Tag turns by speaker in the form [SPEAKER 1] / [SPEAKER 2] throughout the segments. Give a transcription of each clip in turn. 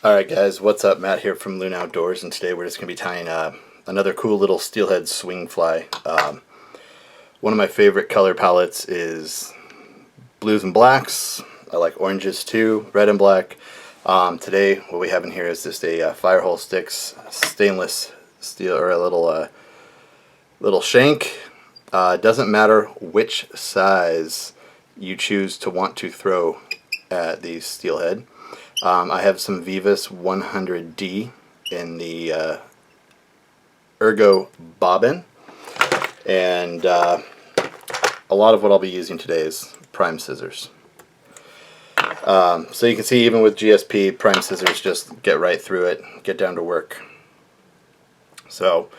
[SPEAKER 1] Alright guys, what's up? Matt here from Loon Outdoors, and today we're just going to be tying another cool little steelhead swing fly. One of my favorite color palettes is blues and blacks. I like oranges too, red and black. Today what we have in here is just a Firehole Sticks stainless steel, or a little shank. It doesn't matter which size you choose to want to throw at these steelhead. I have some Vivus 100D in the Ergo bobbin, and a lot of what I'll be using today is prime scissors. So you can see, even with GSP, prime scissors just get right through it, get down to work. So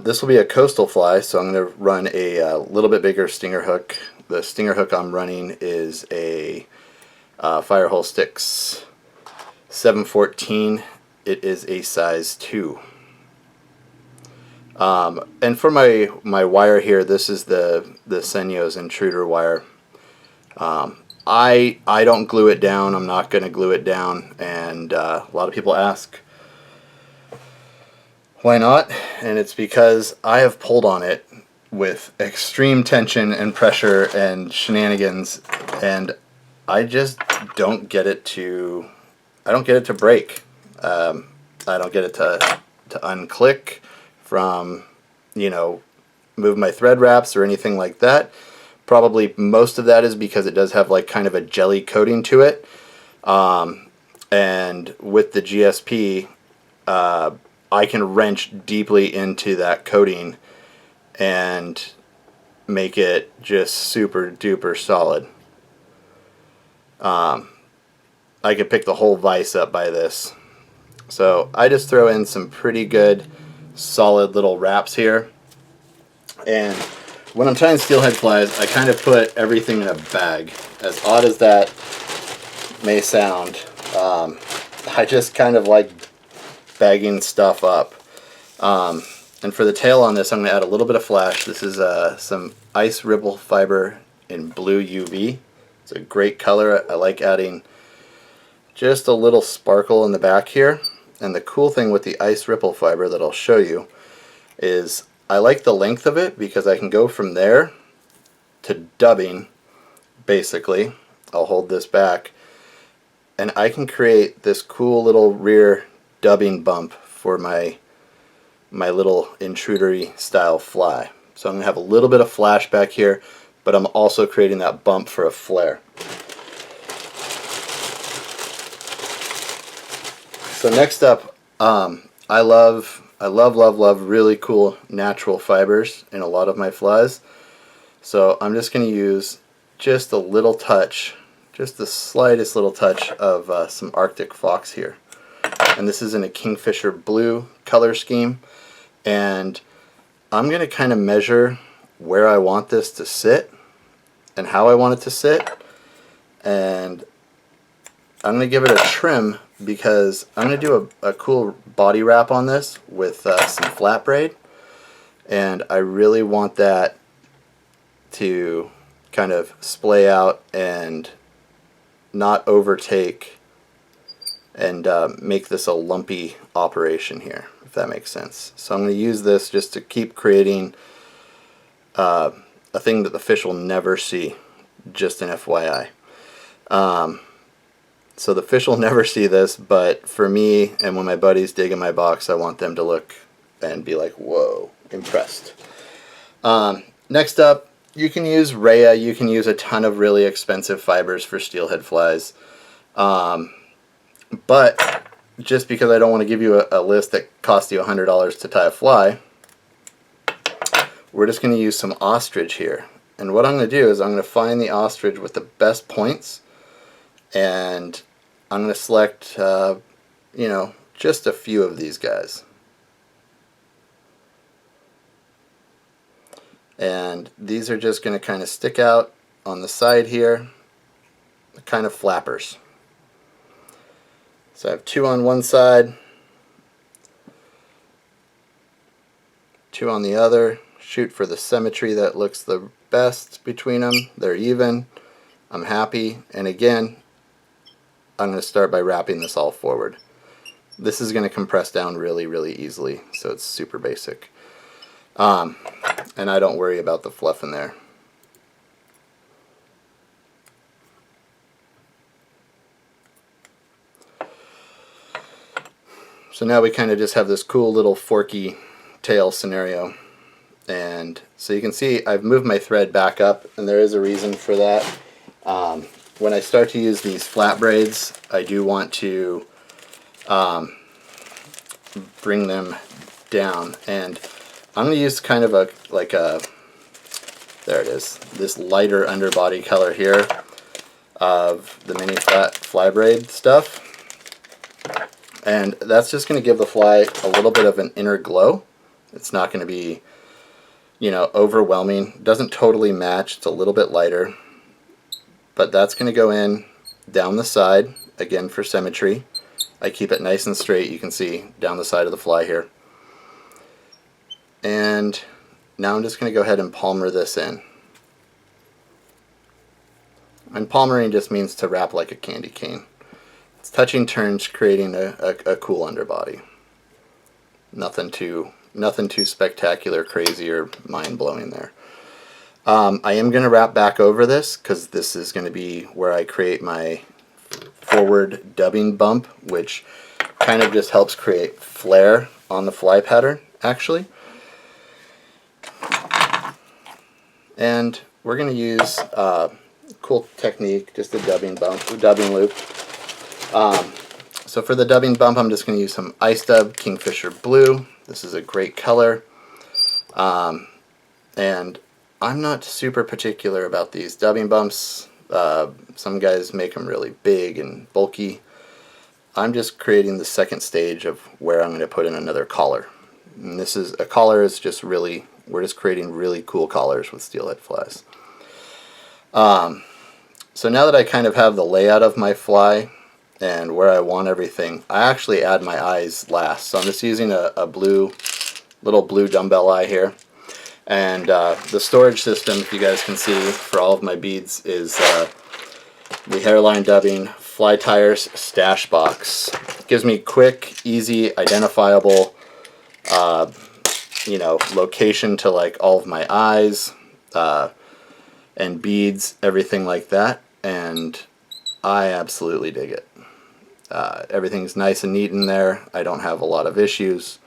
[SPEAKER 1] this will be a coastal fly, so I'm going to run a little bit bigger stinger hook. The stinger hook I'm running is a Firehole Sticks 714. It is a size 2. And for my wire here, this is the Senyo's Intruder wire. I don't glue it down. I'm not going to glue it down, and a lot of people ask why not, and it's because I have pulled on it with extreme tension and pressure and shenanigans, and I just don't get it to break. I don't get it to unclick from, move my thread wraps or anything like that. Probably most of that is because it does have like kind of a jelly coating to it. And with the GSP, I can wrench deeply into that coating and make it just super duper solid. I could pick the whole vise up by this. So I just throw in some pretty good solid little wraps here. And when I'm tying steelhead flies, I kind of put everything in a bag. As odd as that may sound, I just kind of like bagging stuff up. And for the tail on this, I'm going to add a little bit of flash. This is some ice ripple fiber in blue UV. It's a great color. I like adding just a little sparkle in the back here. And the cool thing with the ice ripple fiber that I'll show you is I like the length of it, because I can go from there to dubbing, basically. I'll hold this back, and I can create this cool little rear dubbing bump for my little intruder-y style fly. So I'm going to have a little bit of flash back here, but I'm also creating that bump for a flare. So next up, I love really cool natural fibers in a lot of my flies. So I'm just going to use just a little touch, just the slightest little touch of some Arctic fox here. And this is in a Kingfisher blue color scheme. And I'm going to kind of measure where I want this to sit and how I want it to sit. And I'm going to give it a trim, because I'm going to do a cool body wrap on this with some flat braid, and I really want that to kind of splay out and not overtake and make this a lumpy operation here, if that makes sense. So I'm going to use this just to keep creating a thing that the fish will never see, just an FYI. So the fish will never see this, but for me, and when my buddies dig in my box, I want them to look and be like, whoa, impressed. Next up, you can use Rhea. You can use a ton of really expensive fibers for steelhead flies. But just because I don't want to give you a list that costs you $100 to tie a fly, we're just going to use some ostrich here. And what I'm going to do is I'm going to find the ostrich with the best points, and I'm going to select, just a few of these guys. And these are just going to kind of stick out on the side here, kind of flappers. So I have 2 on one side, 2 on the other. Shoot for the symmetry that looks the best between them. They're even. I'm happy. And again, I'm going to start by wrapping this all forward. This is going to compress down really, really easily, so it's super basic. And I don't worry about the fluff in there. So now we kind of just have this cool little forky tail scenario. And so you can see I've moved my thread back up, and there is a reason for that. When I start to use these flat braids, I do want to bring them down, and I'm going to use kind of a, like a, there it is, this lighter underbody color here of the mini flat fly braid stuff. And that's just going to give the fly a little bit of an inner glow. It's not going to be, you know, overwhelming. It doesn't totally match. It's a little bit lighter. But that's going to go in down the side, again for symmetry. I keep it nice and straight, you can see, down the side of the fly here. And now I'm just going to go ahead and palmer this in. And palmering just means to wrap like a candy cane. It's touching turns, creating a cool underbody. Nothing too spectacular, crazy, or mind-blowing there. I am going to wrap back over this because this is going to be where I create my forward dubbing bump, which kind of just helps create flare on the fly pattern, actually. And we're going to use a cool technique, just a dubbing loop. So for the dubbing bump, I'm just going to use some Ice Dub Kingfisher Blue. This is a great color. And I'm not super particular about these dubbing bumps. Some guys make them really big and bulky. I'm just creating the second stage of where I'm going to put in another collar. And this is, a collar is just really, we're just creating really cool collars with steelhead flies. So now that I kind of have the layout of my fly and where I want everything, I actually add my eyes last. So I'm just using a little blue dumbbell eye here. And the storage system, if you guys can see, for all of my beads is the Hairline Dubbing Fly Tires Stash Box. It gives me quick, easy, identifiable, you know, location to like all of my eyes and beads, everything like that. And I absolutely dig it. Everything's nice and neat in there. I don't have a lot of issues.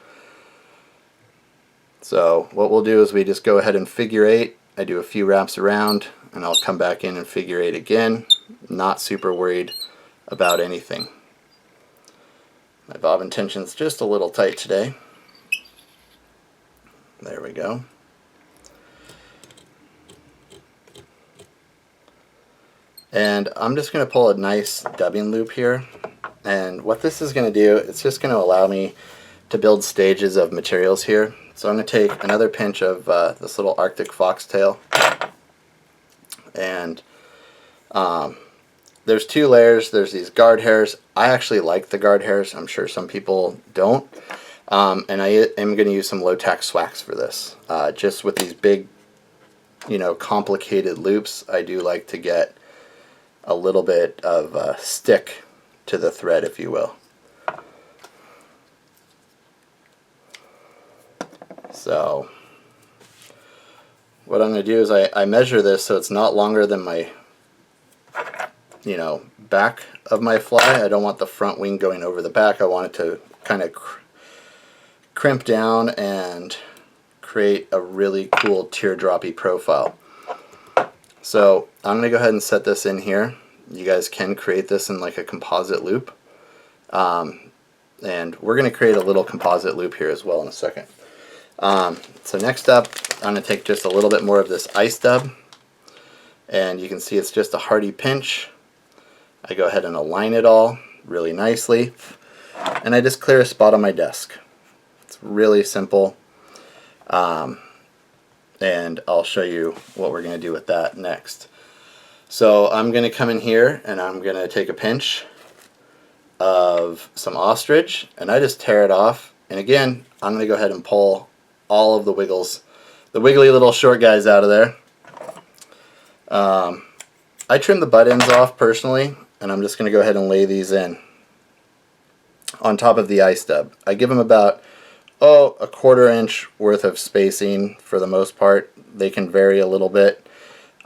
[SPEAKER 1] So what we'll do is we just go ahead and figure eight. I do a few wraps around and I'll come back in and figure eight again. Not super worried about anything. My bobbin tension's just a little tight today. There we go. And I'm just going to pull a nice dubbing loop here. And what this is going to do, it's just going to allow me to build stages of materials here. So I'm going to take another pinch of this little Arctic foxtail, and there's two layers. There's these guard hairs. I actually like the guard hairs. I'm sure some people don't. And I am going to use some low-tack swax for this. Just with these big, you know, complicated loops, I do like to get a little bit of stick to the thread, if you will. So what I'm going to do is I measure this so it's not longer than my, you know, back of my fly. I don't want the front wing going over the back. I want it to kind of crimp down and create a really cool teardroppy profile. So I'm going to go ahead and set this in here. You guys can create this in like a composite loop. And we're going to create a little composite loop here as well in a second. So next up, I'm going to take just a little bit more of this Ice Dub, and you can see it's just a hearty pinch. I go ahead and align it all really nicely, and I just clear a spot on my desk. It's really simple, and I'll show you what we're going to do with that next. So I'm going to come in here and I'm going to take a pinch of some ostrich, and I just tear it off. And again, I'm going to go ahead and pull all of the wiggles, the wiggly little short guys out of there. I trim the butt ends off personally. and I'm just going to go ahead and lay these in on top of the ice dub. I give them about a 1/4 inch worth of spacing for the most part. They can vary a little bit.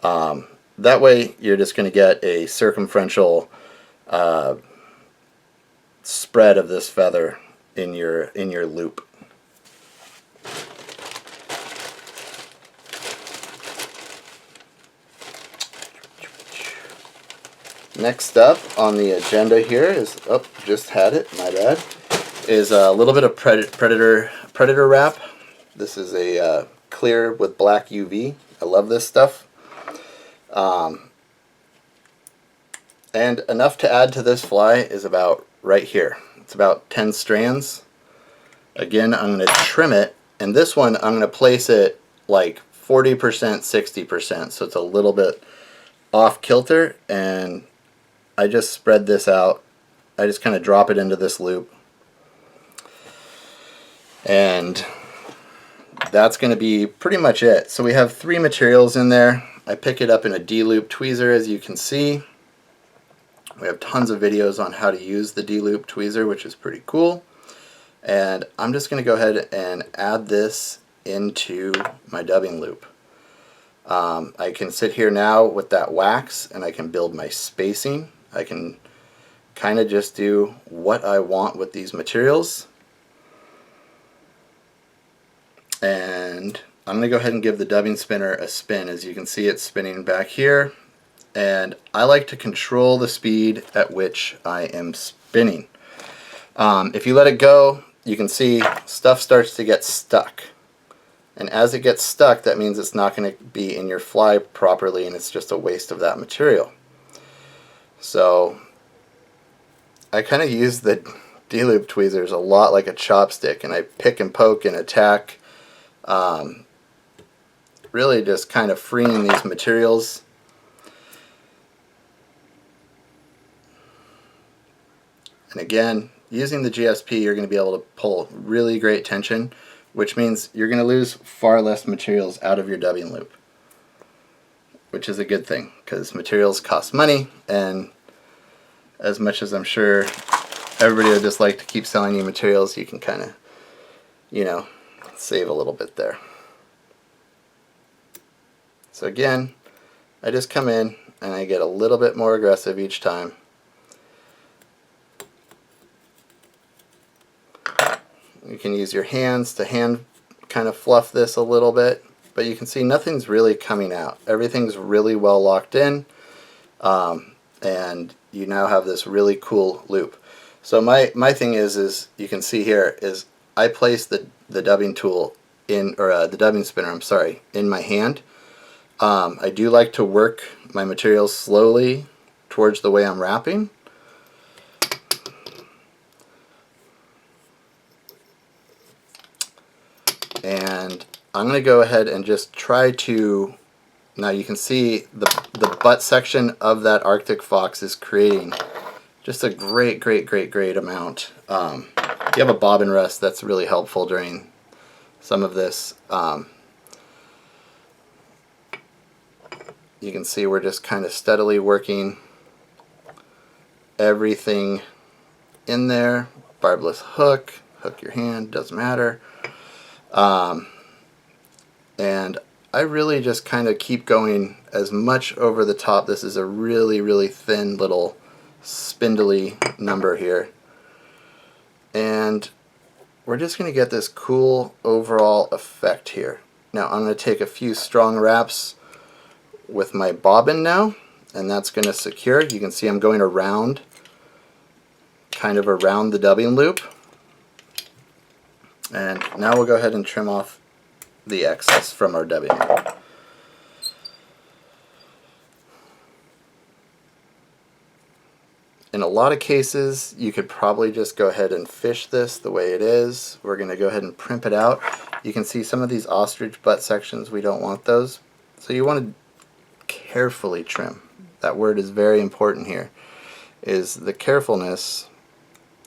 [SPEAKER 1] That way you're just going to get a circumferential spread of this feather in your loop. Next up on the agenda here is, oh, just had it, my bad, is a little bit of predator wrap. This is a clear with black UV. I love this stuff. And enough to add to this fly is about right here. It's about 10 strands. Again, I'm going to trim it, and this one I'm going to place it like 40%, 60%, so it's a little bit off kilter, and I just spread this out. I just kind of drop it into this loop, and that's going to be pretty much it. So we have 3 materials in there. I pick it up in a D-loop tweezer, as you can see. We have tons of videos on how to use the D-loop tweezer, which is pretty cool. And I'm just going to go ahead and add this into my dubbing loop. I can sit here now with that wax, and I can build my spacing. I can kind of just do what I want with these materials. And I'm going to go ahead and give the dubbing spinner a spin. As you can see, it's spinning back here. And I like to control the speed at which I am spinning. If you let it go, you can see stuff starts to get stuck. And as it gets stuck, that means it's not going to be in your fly properly, and it's just a waste of that material. So I kind of use the D-loop tweezers a lot like a chopstick, and I pick and poke and attack, really just kind of freeing these materials. And again, using the GSP, you're going to be able to pull really great tension, which means you're going to lose far less materials out of your dubbing loop, which is a good thing, because materials cost money, and as much as I'm sure everybody would just like to keep selling you materials, you can kind of, you know, save a little bit there. So again, I just come in and I get a little bit more aggressive each time. You can use your hands to hand kind of fluff this a little bit, but you can see nothing's really coming out. Everything's really well locked in, and you now have this really cool loop. So my thing is you can see here is I place the dubbing tool in, or the dubbing spinner, I'm sorry, in my hand. I do like to work my materials slowly towards the way I'm wrapping. And I'm going to go ahead and just try to, now you can see the butt section of that Arctic fox is creating just a great amount. If you have a bobbin rest, that's really helpful during some of this. You can see we're just kind of steadily working everything in there. Barbless hook your hand, doesn't matter. And I really just kind of keep going as much over the top. This is a really thin little spindly number here. And we're just going to get this cool overall effect here. Now I'm going to take a few strong wraps with my bobbin now, and that's going to secure. You can see I'm going around, kind of around the dubbing loop. And now we'll go ahead and trim off the excess from our dubbing loop. In a lot of cases, you could probably just go ahead and fish this the way it is. We're going to go ahead and primp it out. You can see some of these ostrich butt sections, we don't want those. So you want to carefully trim. That word is very important here. Is the carefulness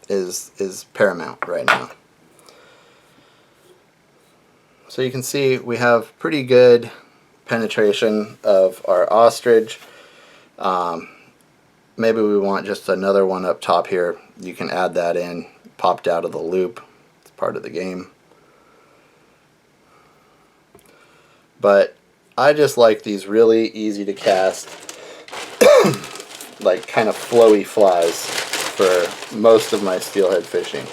[SPEAKER 1] is paramount right now. So you can see we have pretty good penetration of our ostrich. maybe we want just another one up top here, you can add that in, popped out of the loop. It's part of the game. But I just like these really easy to cast, like kind of flowy flies for most of my steelhead fishing.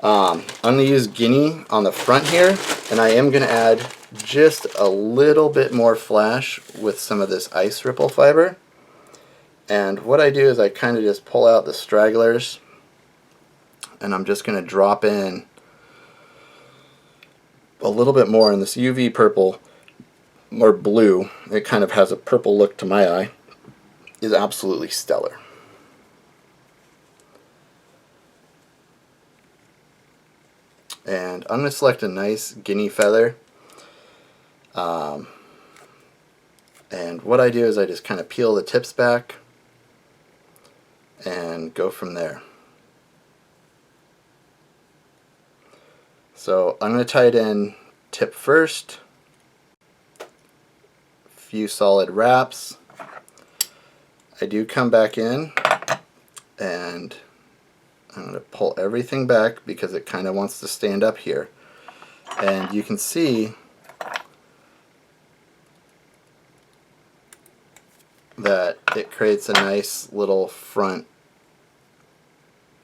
[SPEAKER 1] I'm going to use guinea on the front here, and I am going to add just a little bit more flash with some of this ice ripple fiber. And what I do is I kind of just pull out the stragglers, and I'm just going to drop in a little bit more in this UV purple or blue. It kind of has a purple look to my eye. Is absolutely stellar. And I'm going to select a nice guinea feather. And what I do is I just kind of peel the tips back and go from there. So I'm going to tie it in tip first, a few solid wraps. I do come back in and I'm going to pull everything back because it kind of wants to stand up here. And you can see that it creates a nice little front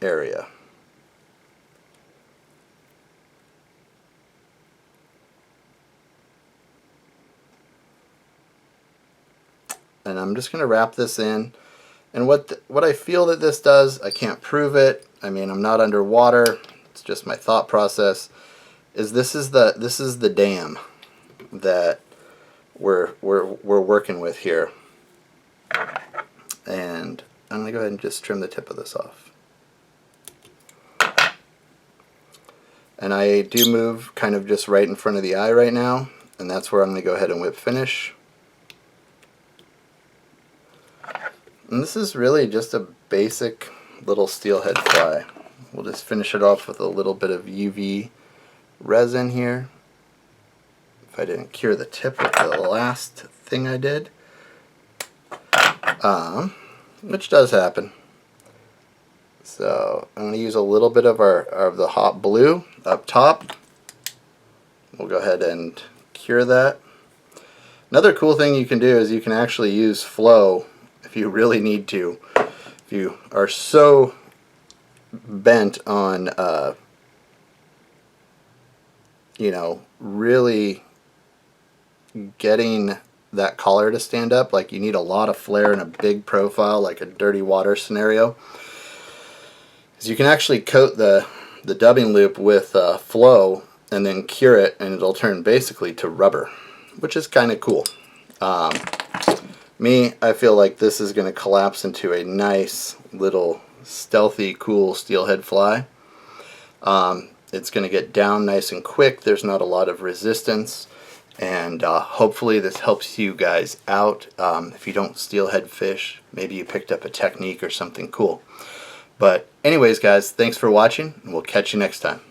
[SPEAKER 1] area. And I'm just going to wrap this in. And what I feel that this does, I can't prove it. I mean, I'm not underwater. It's just my thought process. This is the dam that we're working with here. And I'm going to go ahead and just trim the tip of this off. And I do move kind of just right in front of the eye right now, and that's where I'm going to go ahead and whip finish. And this is really just a basic little steelhead fly. We'll just finish it off with a little bit of UV resin here. If I didn't cure the tip with the last thing I did, which does happen. So I'm going to use a little bit of the hot blue up top. We'll go ahead and cure that. Another cool thing you can do is you can actually use flow if you really need to. If you are so bent on you know, really getting that collar to stand up, like you need a lot of flare and a big profile, like a dirty water scenario, is you can actually coat the dubbing loop with flow and then cure it, and it'll turn basically to rubber, which is kind of cool. I feel like this is going to collapse into a nice little stealthy, cool steelhead fly. It's going to get down nice and quick. There's not a lot of resistance, and hopefully this helps you guys out. If you don't steelhead fish, maybe you picked up a technique or something cool. But anyways, guys, thanks for watching, and we'll catch you next time.